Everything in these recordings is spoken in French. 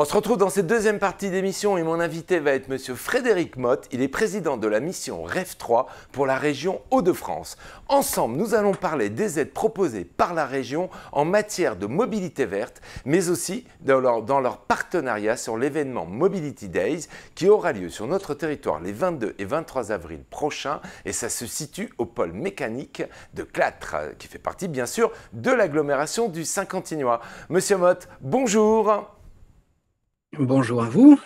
On se retrouve dans cette deuxième partie d'émission et mon invité va être Monsieur Frédéric Motte. Il est président de la mission REV 3 pour la région Hauts-de-France. Ensemble, nous allons parler des aides proposées par la région en matière de mobilité verte, mais aussi dans leur partenariat sur l'événement Mobility Days qui aura lieu sur notre territoire les 22 et 23 avril prochains. Et ça se situe au pôle mécanique de Clatre, qui fait partie bien sûr de l'agglomération du Saint-Quentinois. Monsieur Motte, bonjour. Bonjour à vous.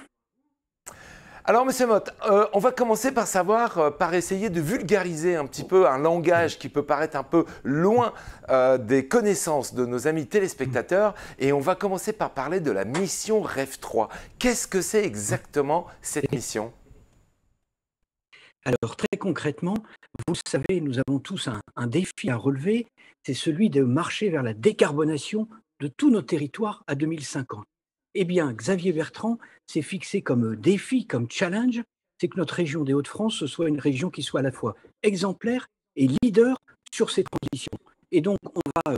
Alors, Monsieur Motte, on va commencer par savoir, par essayer de vulgariser un petit peu un langage qui peut paraître un peu loin des connaissances de nos amis téléspectateurs. Et on va commencer par parler de la mission REV 3. Qu'est-ce que c'est exactement cette mission ? Alors, très concrètement, vous le savez, nous avons tous un défi à relever. C'est celui de marcher vers la décarbonation de tous nos territoires à 2050. Eh bien, Xavier Bertrand s'est fixé comme défi, comme challenge, c'est que notre région des Hauts-de-France ce soit une région qui soit à la fois exemplaire et leader sur ces transitions. Et donc, on va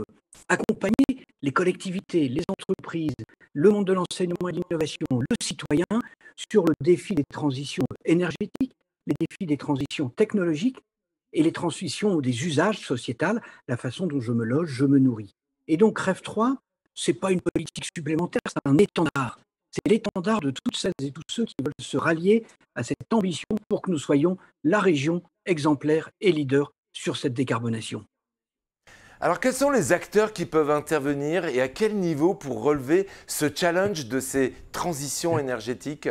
accompagner les collectivités, les entreprises, le monde de l'enseignement et de l'innovation, le citoyen, sur le défi des transitions énergétiques, les défis des transitions technologiques et les transitions des usages sociétals, la façon dont je me loge, je me nourris. Et donc, REV 3, ce n'est pas une politique supplémentaire, c'est un étendard. C'est l'étendard de toutes celles et tous ceux qui veulent se rallier à cette ambition pour que nous soyons la région exemplaire et leader sur cette décarbonation. Alors, quels sont les acteurs qui peuvent intervenir et à quel niveau pour relever ce challenge de ces transitions énergétiques ?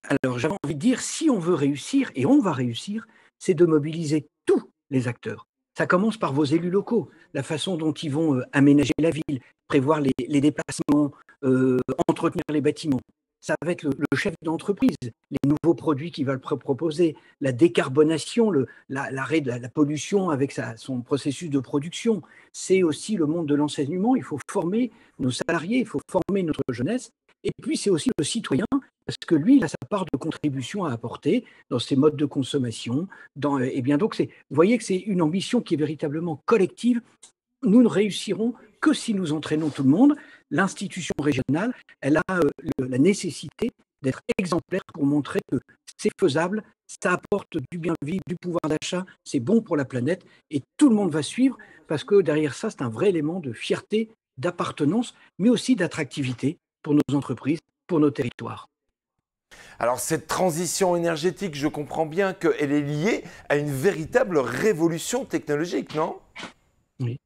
Alors, j'avais envie de dire, si on veut réussir, et on va réussir, c'est de mobiliser tous les acteurs. Ça commence par vos élus locaux, la façon dont ils vont aménager la ville, prévoir les déplacements, entretenir les bâtiments. Ça va être le chef d'entreprise, les nouveaux produits qu'il va proposer, la décarbonation, l'arrêt de la pollution avec son processus de production. C'est aussi le monde de l'enseignement. Il faut former nos salariés, il faut former notre jeunesse. Et puis, c'est aussi le citoyen, parce que lui, il a sa part de contribution à apporter dans ses modes de consommation. Et bien donc, vous voyez que c'est une ambition qui est véritablement collective. Nous ne réussirons que si nous entraînons tout le monde. L'institution régionale, elle a la nécessité d'être exemplaire pour montrer que c'est faisable, ça apporte du bien vivre, du pouvoir d'achat, c'est bon pour la planète et tout le monde va suivre parce que derrière ça, c'est un vrai élément de fierté, d'appartenance, mais aussi d'attractivité pour nos entreprises, pour nos territoires. Alors, cette transition énergétique, je comprends bien qu'elle est liée à une véritable révolution technologique, non ? Oui.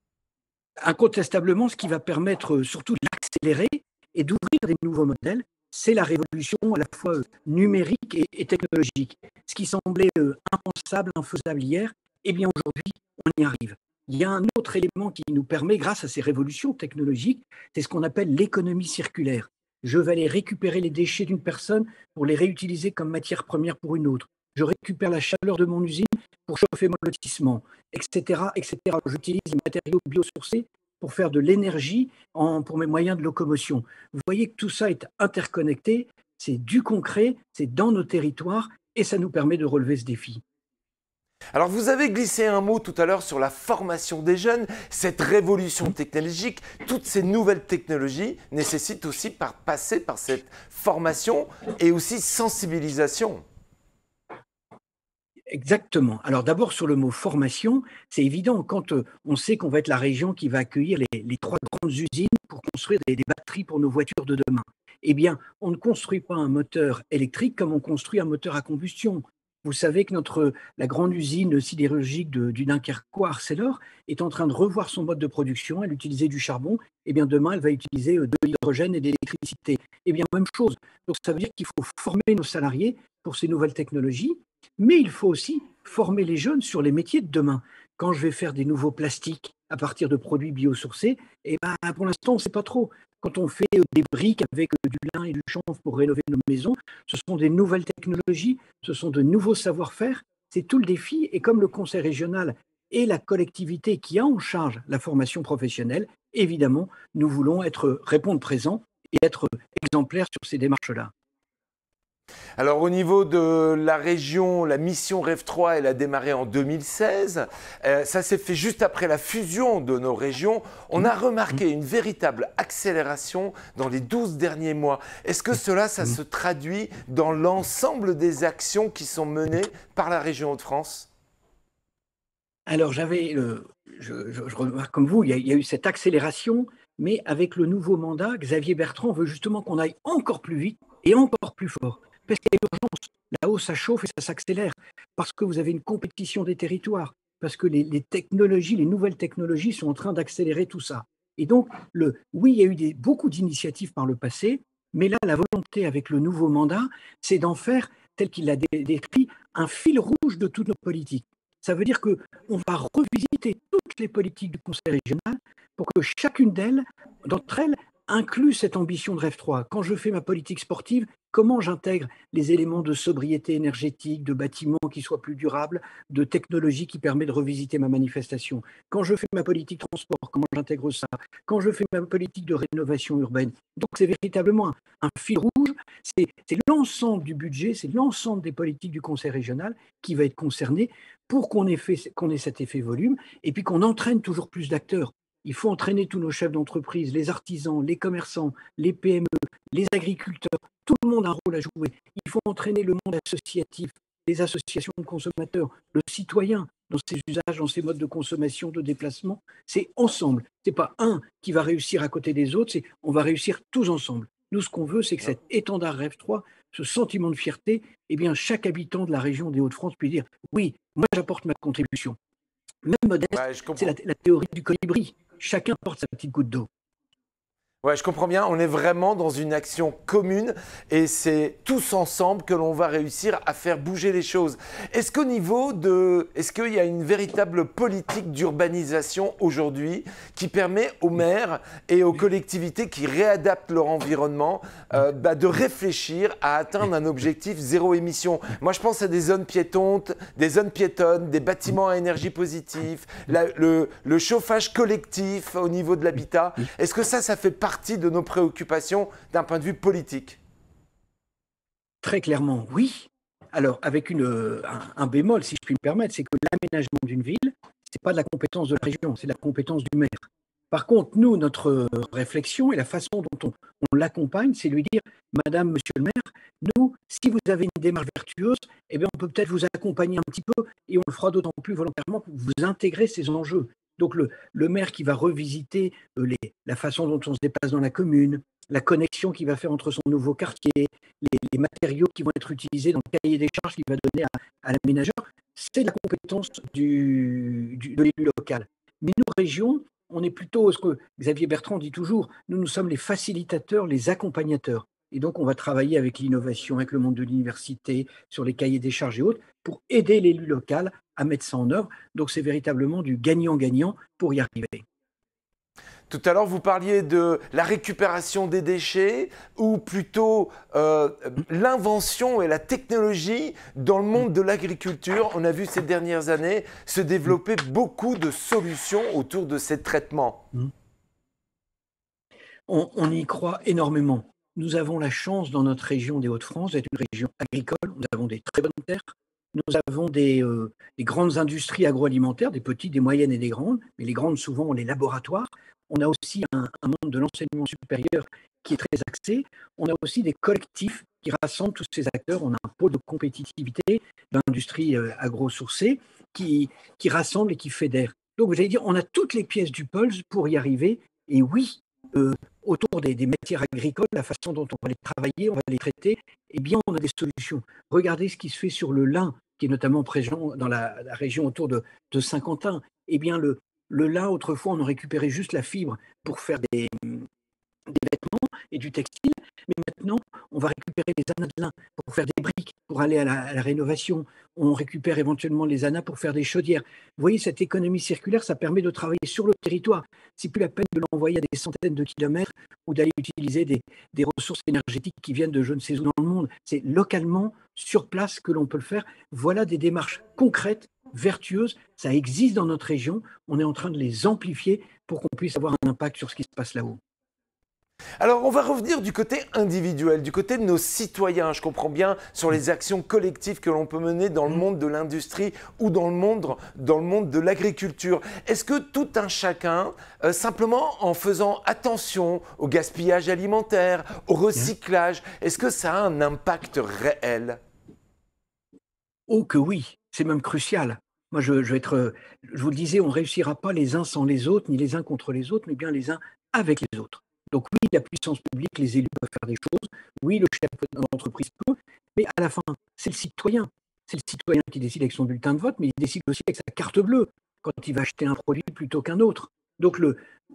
Incontestablement, ce qui va permettre surtout d'accélérer et d'ouvrir des nouveaux modèles, c'est la révolution à la fois numérique et technologique. Ce qui semblait impensable, infaisable hier, eh bien aujourd'hui, on y arrive. Il y a un autre élément qui nous permet, grâce à ces révolutions technologiques, c'est ce qu'on appelle l'économie circulaire. Je vais aller récupérer les déchets d'une personne pour les réutiliser comme matière première pour une autre. Je récupère la chaleur de mon usine pour chauffer mon lotissement, etc., etc. J'utilise les matériaux biosourcés pour faire de l'énergie pour mes moyens de locomotion. Vous voyez que tout ça est interconnecté, c'est du concret, c'est dans nos territoires et ça nous permet de relever ce défi. Alors, vous avez glissé un mot tout à l'heure sur la formation des jeunes. Cette révolution technologique, toutes ces nouvelles technologies nécessitent aussi passer par cette formation et aussi sensibilisation. Exactement. Alors d'abord sur le mot formation, c'est évident quand on sait qu'on va être la région qui va accueillir les 3 grandes usines pour construire des batteries pour nos voitures de demain. Eh bien, on ne construit pas un moteur électrique comme on construit un moteur à combustion. Vous savez que la grande usine sidérurgique du Dunkerquois Arcelor est en train de revoir son mode de production. Elle utilisait du charbon. Eh bien, demain, elle va utiliser de l'hydrogène et de l'électricité. Eh bien, même chose. Donc, ça veut dire qu'il faut former nos salariés pour ces nouvelles technologies, mais il faut aussi former les jeunes sur les métiers de demain. Quand je vais faire des nouveaux plastiques à partir de produits biosourcés, eh ben, pour l'instant, on ne sait pas trop. Quand on fait des briques avec du lin et du chanvre pour rénover nos maisons, ce sont des nouvelles technologies, ce sont de nouveaux savoir-faire. C'est tout le défi. Et comme le conseil régional et la collectivité qui a en charge la formation professionnelle, évidemment, nous voulons répondre présent et être exemplaires sur ces démarches-là. Alors au niveau de la région, la mission Rêve 3, elle a démarré en 2016. Ça s'est fait juste après la fusion de nos régions. On a remarqué une véritable accélération dans les 12 derniers mois. Est-ce que cela, ça se traduit dans l'ensemble des actions qui sont menées par la région Hauts-de-France? Alors je remarque comme vous, il y a eu cette accélération, mais avec le nouveau mandat, Xavier Bertrand veut justement qu'on aille encore plus vite et encore plus fort. Parce qu'il y a urgence. Là-haut, ça chauffe et ça s'accélère. Parce que vous avez une compétition des territoires. Parce que les technologies, les nouvelles technologies sont en train d'accélérer tout ça. Et donc, oui, il y a eu beaucoup d'initiatives par le passé, mais là, la volonté avec le nouveau mandat, c'est d'en faire, tel qu'il l'a décrit, un fil rouge de toutes nos politiques. Ça veut dire qu'on va revisiter toutes les politiques du Conseil régional pour que chacune d'entre elles, inclut cette ambition de Rêve 3. Quand je fais ma politique sportive, comment j'intègre les éléments de sobriété énergétique, de bâtiments qui soient plus durables, de technologie qui permet de revisiter ma manifestation. Quand je fais ma politique transport, comment j'intègre ça. Quand je fais ma politique de rénovation urbaine. Donc c'est véritablement un fil rouge, c'est l'ensemble du budget, c'est l'ensemble des politiques du Conseil régional qui va être concerné pour qu'on ait cet effet volume et puis qu'on entraîne toujours plus d'acteurs. Il faut entraîner tous nos chefs d'entreprise, les artisans, les commerçants, les PME, les agriculteurs. Tout le monde a un rôle à jouer. Il faut entraîner le monde associatif, les associations de consommateurs, le citoyen dans ses usages, dans ses modes de consommation, de déplacement. C'est ensemble. Ce n'est pas un qui va réussir à côté des autres, c'est on va réussir tous ensemble. Nous, ce qu'on veut, c'est que cet étendard Rêve 3, ce sentiment de fierté, eh bien, chaque habitant de la région des Hauts-de-France puisse dire « Oui, moi, j'apporte ma contribution ». Même modeste, c'est la théorie du colibri. Chacun porte sa petite goutte d'eau. Ouais, je comprends bien. On est vraiment dans une action commune et c'est tous ensemble que l'on va réussir à faire bouger les choses. Est-ce qu'il y a une véritable politique d'urbanisation aujourd'hui qui permet aux maires et aux collectivités qui réadaptent leur environnement de réfléchir à atteindre un objectif zéro émission? Moi, je pense à des zones piétonnes, des bâtiments à énergie positive, le chauffage collectif au niveau de l'habitat. Est-ce que ça fait partie de nos préoccupations d'un point de vue politique? Très clairement, oui. Alors, avec un bémol, si je puis me permettre, c'est que l'aménagement d'une ville, ce n'est pas de la compétence de la région, c'est de la compétence du maire. Par contre, nous, notre réflexion et la façon dont on l'accompagne, c'est lui dire, Madame, Monsieur le maire, nous, si vous avez une démarche vertueuse, eh bien, on peut peut-être vous accompagner un petit peu et on le fera d'autant plus volontairement pour vous intégrer ces enjeux. Donc le maire qui va revisiter la façon dont on se déplace dans la commune, la connexion qu'il va faire entre son nouveau quartier, les matériaux qui vont être utilisés dans le cahier des charges qu'il va donner à l'aménageur, c'est la compétence de l'élu local. Mais nous, régions, on est plutôt, ce que Xavier Bertrand dit toujours, nous sommes les facilitateurs, les accompagnateurs. Et donc, on va travailler avec l'innovation, avec le monde de l'université, sur les cahiers des charges et autres, pour aider l'élu local à mettre ça en œuvre. Donc, c'est véritablement du gagnant-gagnant pour y arriver. Tout à l'heure, vous parliez de la récupération des déchets ou plutôt l'invention et la technologie dans le monde de l'agriculture. On a vu ces dernières années se développer beaucoup de solutions autour de ces traitements. On y croit énormément. Nous avons la chance dans notre région des Hauts-de-France d'être une région agricole. Nous avons des très bonnes terres. Nous avons des grandes industries agroalimentaires, des petites, des moyennes et des grandes. Mais les grandes, souvent, ont les laboratoires. On a aussi un monde de l'enseignement supérieur qui est très axé. On a aussi des collectifs qui rassemblent tous ces acteurs. On a un pôle de compétitivité de l'industrie agro-sourcée qui rassemble et qui fédère. Donc, vous allez dire, on a toutes les pièces du puzzle pour y arriver. Et oui, autour des matières agricoles, la façon dont on va les travailler, on va les traiter, eh bien, on a des solutions. Regardez ce qui se fait sur le lin, qui est notamment présent dans la région autour de Saint-Quentin. Eh bien, le lin, autrefois, on en récupérait juste la fibre pour faire des vêtements et du textile. Mais maintenant, on va récupérer les anas de lin pour faire des briques, pour aller à la rénovation. On récupère éventuellement les anas pour faire des chaudières. Vous voyez, cette économie circulaire, ça permet de travailler sur le territoire. C'est plus la peine de l'envoyer à des centaines de kilomètres ou d'aller utiliser des ressources énergétiques qui viennent de je ne sais où dans le monde. C'est localement, sur place, que l'on peut le faire. Voilà des démarches concrètes, vertueuses. Ça existe dans notre région. On est en train de les amplifier pour qu'on puisse avoir un impact sur ce qui se passe là-haut. Alors, on va revenir du côté individuel, du côté de nos citoyens. Je comprends bien sur les actions collectives que l'on peut mener dans le monde de l'industrie ou dans le monde de l'agriculture. Est-ce que tout un chacun, simplement en faisant attention au gaspillage alimentaire, au recyclage, est-ce que ça a un impact réel? Oh que oui, c'est même crucial. Moi, je vous le disais, on ne réussira pas les uns sans les autres, ni les uns contre les autres, mais bien les uns avec les autres. Donc oui, la puissance publique, les élus peuvent faire des choses. Oui, le chef d'entreprise peut, mais à la fin, c'est le citoyen. C'est le citoyen qui décide avec son bulletin de vote, mais il décide aussi avec sa carte bleue quand il va acheter un produit plutôt qu'un autre. Donc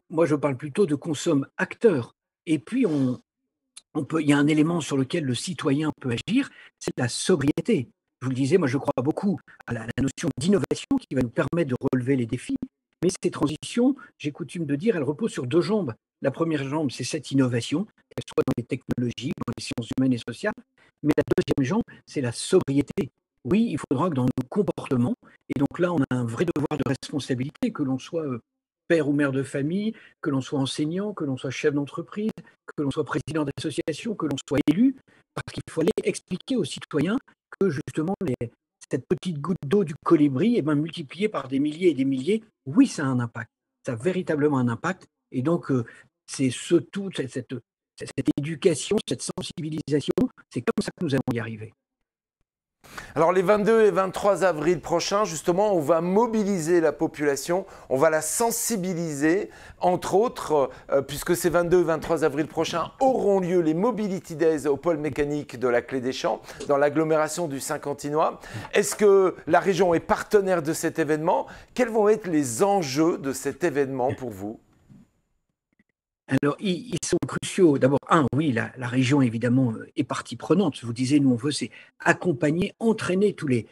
moi, je parle plutôt de consomme-acteur. Et puis, il y a un élément sur lequel le citoyen peut agir, c'est la sobriété. Je vous le disais, moi je crois beaucoup à la notion d'innovation qui va nous permettre de relever les défis, mais ces transitions, j'ai coutume de dire, elles reposent sur deux jambes. La première jambe, c'est cette innovation, qu'elle soit dans les technologies, dans les sciences humaines et sociales, mais la deuxième jambe, c'est la sobriété. Oui, il faudra que dans nos comportements, et donc là on a un vrai devoir de responsabilité, que l'on soit père ou mère de famille, que l'on soit enseignant, que l'on soit chef d'entreprise, que l'on soit président d'association, que l'on soit élu, parce qu'il faut aller expliquer aux citoyens que justement cette petite goutte d'eau du colibri, eh ben, multipliée par des milliers et des milliers, oui, ça a un impact. Ça a véritablement un impact. Et donc, c'est surtout cette éducation, cette sensibilisation, c'est comme ça que nous allons y arriver. Alors les 22 et 23 avril prochains, justement, on va mobiliser la population, on va la sensibiliser, entre autres, puisque ces 22 et 23 avril prochains auront lieu les Mobility Days au pôle mécanique de la Clé des Champs, dans l'agglomération du Saint-Quentinois. Est-ce que la région est partenaire de cet événement? Quels vont être les enjeux de cet événement pour vous? Alors, ils sont cruciaux. D'abord, oui, la région, évidemment, est partie prenante. Je vous disais, nous, on veut, c'est accompagner, entraîner tous les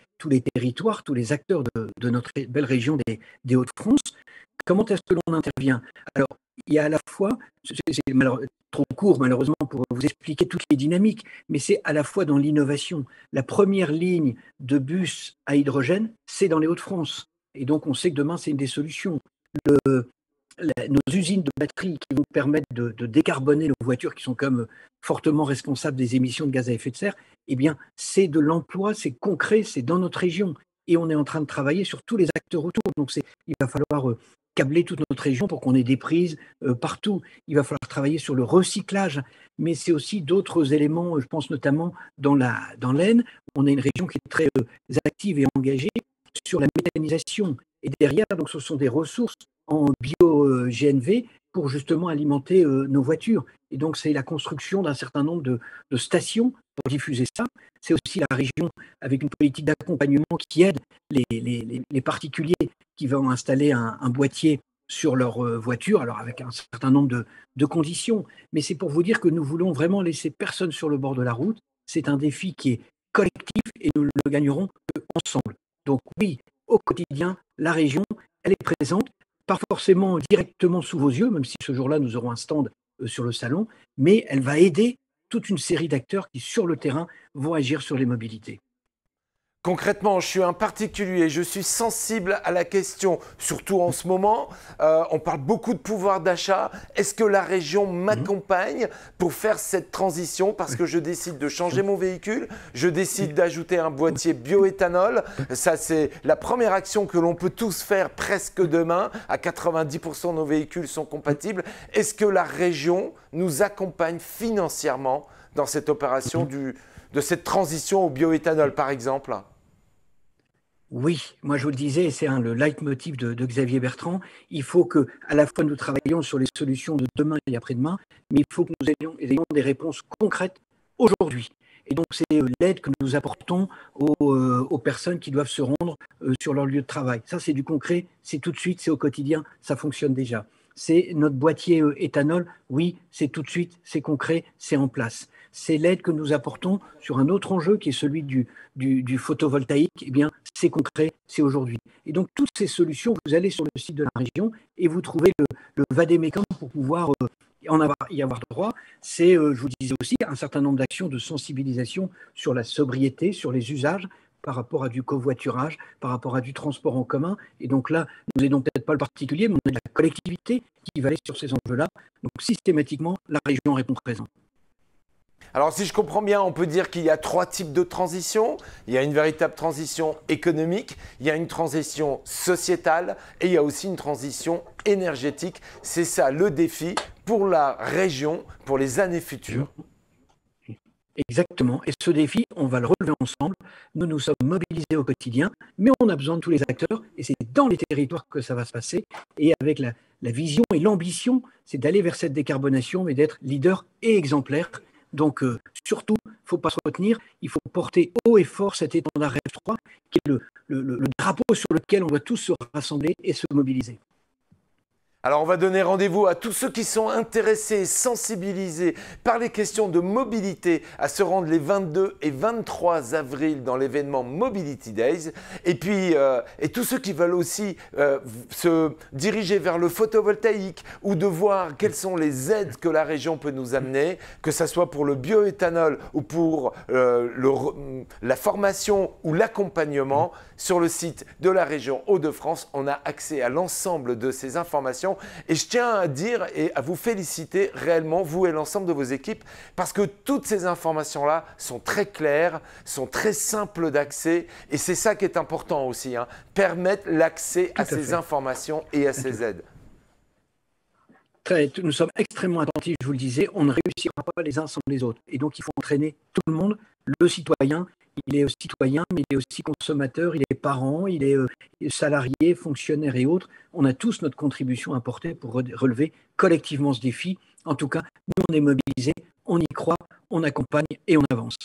territoires, tous les acteurs de notre belle région des Hauts-de-France. Comment est-ce que l'on intervient? Alors, il y a à la fois, c'est trop court malheureusement pour vous expliquer toutes les dynamiques, mais c'est à la fois dans l'innovation. La première ligne de bus à hydrogène, c'est dans les Hauts-de-France. Et donc, on sait que demain, c'est une des solutions. Nos usines de batteries qui vont permettre de décarboner nos voitures, qui sont comme fortement responsables des émissions de gaz à effet de serre, eh bien, c'est de l'emploi, c'est concret, c'est dans notre région. Et on est en train de travailler sur tous les acteurs autour. Donc, il va falloir câbler toute notre région pour qu'on ait des prises partout. Il va falloir travailler sur le recyclage, mais c'est aussi d'autres éléments, je pense notamment dans l'Aisne. On a une région qui est très active et engagée sur la méthanisation. Et derrière, donc, ce sont des ressources en bio-GNV pour justement alimenter nos voitures. Et donc, c'est la construction d'un certain nombre de stations pour diffuser ça. C'est aussi la région avec une politique d'accompagnement qui aide les particuliers qui vont installer un boîtier sur leur voiture, alors avec un certain nombre de conditions. Mais c'est pour vous dire que nous voulons vraiment laisser personne sur le bord de la route. C'est un défi qui est collectif et nous le gagnerons ensemble. Donc oui, au quotidien, la région, elle est présente, pas forcément directement sous vos yeux, même si ce jour-là, nous aurons un stand sur le salon, mais elle va aider toute une série d'acteurs qui, sur le terrain, vont agir sur les mobilités. Concrètement, je suis un particulier, je suis sensible à la question, surtout en ce moment. On parle beaucoup de pouvoir d'achat. Est-ce que la région m'accompagne pour faire cette transition parce que je décide de changer mon véhicule, je décide d'ajouter un boîtier bioéthanol. Ça, c'est la première action que l'on peut tous faire presque demain. À 90% nos véhicules sont compatibles. Est-ce que la région nous accompagne financièrement dans cette opération de cette transition au bioéthanol, par exemple? Oui, moi je vous le disais, c'est le leitmotiv de Xavier Bertrand. Il faut que, à la fois, nous travaillions sur les solutions de demain et après-demain, mais il faut que nous ayons des réponses concrètes aujourd'hui. Et donc, c'est l'aide que nous apportons aux personnes qui doivent se rendre sur leur lieu de travail. Ça, c'est du concret, c'est tout de suite, c'est au quotidien, ça fonctionne déjà. C'est notre boîtier éthanol, oui, c'est tout de suite, c'est concret, c'est en place. C'est l'aide que nous apportons sur un autre enjeu qui est celui du photovoltaïque, eh bien, c'est concret, c'est aujourd'hui. Et donc, toutes ces solutions, vous allez sur le site de la région et vous trouvez le vade-mecum pour pouvoir y avoir droit. C'est, je vous disais aussi, un certain nombre d'actions de sensibilisation sur la sobriété, sur les usages, par rapport à du covoiturage, par rapport à du transport en commun. Et donc là, nous n'aidons peut-être pas le particulier, mais on est la collectivité qui va aller sur ces enjeux-là. Donc systématiquement, la région répond présent. Alors si je comprends bien, on peut dire qu'il y a 3 types de transition. Il y a une véritable transition économique, il y a une transition sociétale et il y a aussi une transition énergétique. C'est ça le défi pour la région, pour les années futures. Exactement. Et ce défi, on va le relever ensemble. Nous nous sommes mobilisés au quotidien, mais on a besoin de tous les acteurs et c'est dans les territoires que ça va se passer. Et avec la vision et l'ambition, c'est d'aller vers cette décarbonation, mais d'être leader et exemplaire. Donc, surtout, il ne faut pas se retenir, il faut porter haut et fort cet étendard REV 3, qui est le drapeau sur lequel on doit tous se rassembler et se mobiliser. Alors on va donner rendez-vous à tous ceux qui sont intéressés, sensibilisés par les questions de mobilité à se rendre les 22 et 23 avril dans l'événement Mobility Days. Et puis et tous ceux qui veulent aussi se diriger vers le photovoltaïque ou de voir quelles sont les aides que la région peut nous amener, que ce soit pour le bioéthanol ou pour la formation ou l'accompagnement, sur le site de la région Hauts-de-France, on a accès à l'ensemble de ces informations. Et je tiens à dire et à vous féliciter réellement, vous et l'ensemble de vos équipes, parce que toutes ces informations-là sont très claires, sont très simples d'accès. Et c'est ça qui est important aussi, hein, permettre l'accès à ces informations et à ces aides. Nous sommes extrêmement attentifs, je vous le disais, on ne réussira pas les uns sans les autres. Et donc, il faut entraîner tout le monde, le citoyen. Il est citoyen, mais il est aussi consommateur, il est parent, il est salarié, fonctionnaire et autres. On a tous notre contribution à apporter pour relever collectivement ce défi. En tout cas, nous, on est mobilisés, on y croit, on accompagne et on avance.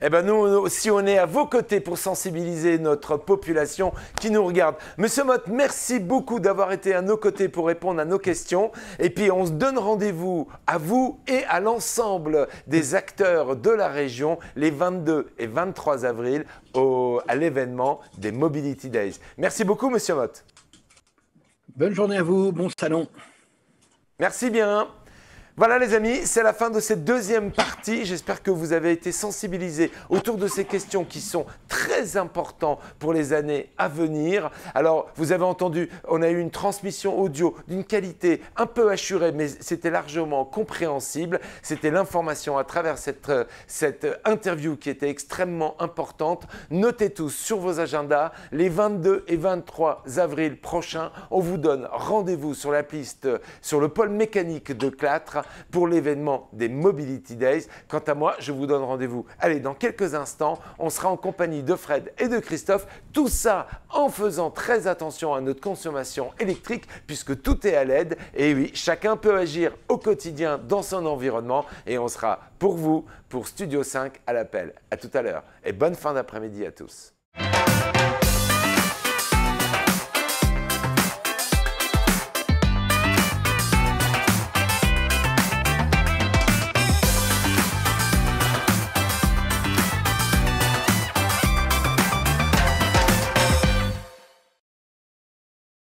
Eh bien, nous aussi, on est à vos côtés pour sensibiliser notre population qui nous regarde. Monsieur Motte, merci beaucoup d'avoir été à nos côtés pour répondre à nos questions. Et puis, on se donne rendez-vous à vous et à l'ensemble des acteurs de la région les 22 et 23 avril à l'événement des Mobility Days. Merci beaucoup, Monsieur Motte. Bonne journée à vous, bon salon. Merci bien. Voilà les amis, c'est la fin de cette deuxième partie. J'espère que vous avez été sensibilisés autour de ces questions qui sont très importantes pour les années à venir. Alors, vous avez entendu, on a eu une transmission audio d'une qualité un peu hachurée, mais c'était largement compréhensible. C'était l'information à travers cette interview qui était extrêmement importante. Notez tous sur vos agendas, les 22 et 23 avril prochains, on vous donne rendez-vous sur la piste, sur le pôle mécanique de Clatre, pour l'événement des Mobility Days. Quant à moi, je vous donne rendez-vous. Allez, dans quelques instants, on sera en compagnie de Fred et de Christophe. Tout ça en faisant très attention à notre consommation électrique puisque tout est à LED. Et oui, chacun peut agir au quotidien dans son environnement et on sera pour vous, pour Studio 5 à l'appel. À tout à l'heure et bonne fin d'après-midi à tous.